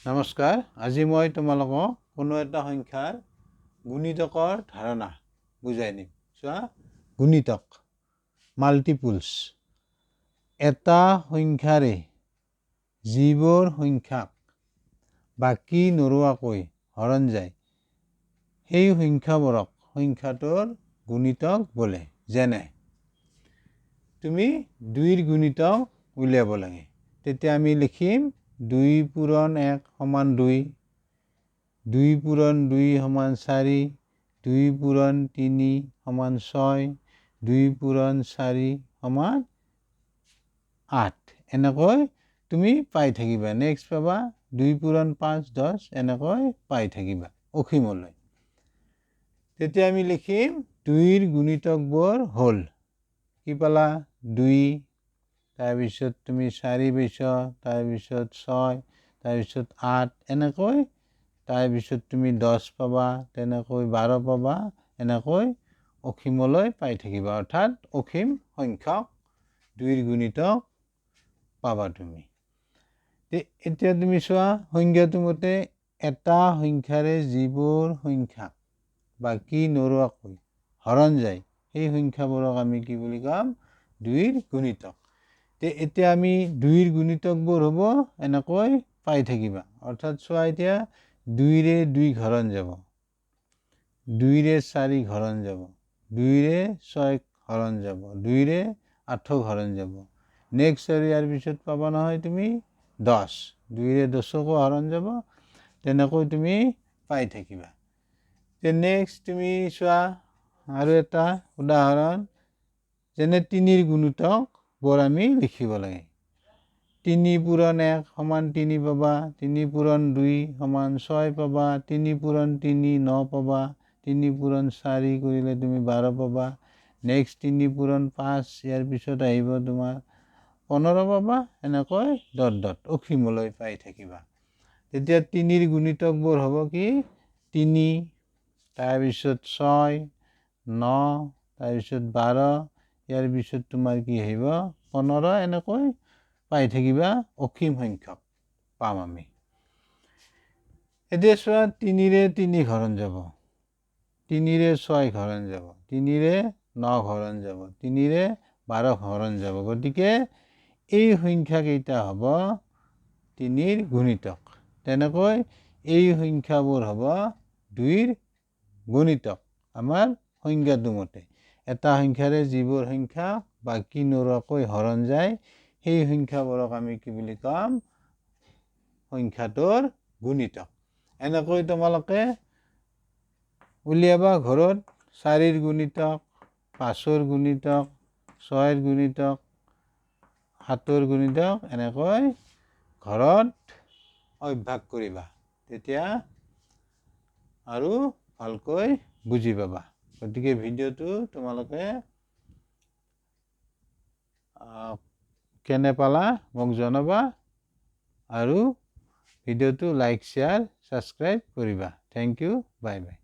নমস্কাৰ। আজি মই তোমালোকক কোনো এটা সংখ্যাৰ গুণিতকৰ ধাৰণা বুজাই দিম। চোৱা, গুণিতক মাল্টিপুলছ এটা সংখ্যাৰে যিবোৰ সংখ্যাক বাকী নৰোৱাকৈ হৰণ যায় সেই সংখ্যাবোৰক সংখ্যাটোৰ গুণিতক বোলে। যেনে তুমি 2ৰ গুণিতক উলিয়াব লাগে, তেতিয়া আমি লিখিম 2 পূৰণ 1 সমান 2, 2 পূৰণ 2 সমান 4, 2 পূৰণ 3 সমান 6, 2 পূৰণ 4 সমান 8। এনেকৈ তুমি পাই থাকিবা। নেক্সট পাবা 2 পূৰণ 5 10, এনেকৈ পাই থাকিবা অসীমলৈ। তেতিয়া আমি লিখিম 2ৰ গুণিতকবোৰ হ'ল, কি পালা 2, তাৰপিছত তুমি 4 পাইছা, তাৰপিছত 6, তাৰপিছত 8, এনেকৈ তাৰপিছত তুমি 10 পাবা, তেনেকৈ 12 পাবা, এনেকৈ অসীমলৈ পাই থাকিবা। অৰ্থাৎ অসীম সংখ্যক 2ৰ গুণিতক পাবা তুমি। এতিয়া তুমি চোৱা, সংজ্ঞাটো মতে এটা সংখ্যাৰে যিবোৰ সংখ্যাক বাকী নৰোৱাকৈ হৰণ যায় সেই সংখ্যাবোৰক আমি কি বুলি ক'ম? 2ৰ গুণিতক। এতিয়া আমি 2ৰ গুণিতকবোৰ হ'ব এনেকৈ পাই থাকিবা। অৰ্থাৎ চোৱা, এতিয়া 2ৰে 2 হৰণ যাব, 2ৰে 4 হৰণ যাব, 2ৰে 6 হৰণ যাব, 2ৰে 8 হৰণ যাব। নেক্সট আৰু ইয়াৰ পিছত পাবা নহয় তুমি 10, 2ৰে 10কো হৰণ যাব। তেনেকৈ তুমি পাই থাকিবা। নেক্সট তুমি চোৱা আৰু এটা উদাহৰণ, যেনে 3ৰ গুণিতকবোৰ আমি লিখিব লাগে। 3 পূৰণ 1 সমান 3 পাবা, 3 পূৰণ 2 সমান 6 পাবা, 3 পূৰণ 3 9 পাবা, 3 পূৰণ 4 কৰিলে তুমি 12 পাবা। নেক্সট 3 পূৰণ 5, ইয়াৰ পিছত আহিব তোমাৰ 15 পাবা। এনেকৈ ডট ডট অসীমলৈ পাই থাকিবা। তেতিয়া 3ৰ গুণিতকবোৰ হ'ব কি? 3, তাৰপিছত 6 9, তাৰপিছত 12, ইয়াৰ পিছত তোমাৰ কি আহিব 15, এনেকৈ পাই থাকিবা। অসীম সংখ্যক পাম আমি। এতিয়া চোৱা, 3ৰে 3 হৰণ যাব, 3ৰে 6 হৰণ যাব, 3ৰে 9 হৰণ যাব, 3ৰে 12 হৰণ যাব। গতিকে এই সংখ্যাকেইটা হ'ব 3ৰ গুণিতক। তেনেকৈ এই সংখ্যাবোৰ হ'ব 2ৰ গুণিতক আমাৰ সংজ্ঞাটো মতে। এটা সংখ্যাৰে যিবোৰ সংখ্যা বাকী নৰোৱাকৈ হৰণ যায় সেই সংখ্যাবোৰক আমি কি বুলি ক'ম? সংখ্যাটোৰ গুণিতক। এনেকৈ তোমালোকে উলিয়াবা ঘৰত 4ৰ গুণিতক, 5ৰ গুণিতক, 6ৰ গুণিতক, 7ৰ গুণিতক, এনেকৈ ঘৰত অভ্যাস কৰিবা। তেতিয়া আৰু ভালকৈ বুজি পাবা। গতিকে ভিডিঅ'টো তোমালোকে কেনে পালা মোক জনাবা, আৰু ভিডিঅ'টো লাইক শ্বেয়াৰ ছাবস্ক্ৰাইব কৰিবা। Thank you, bye by.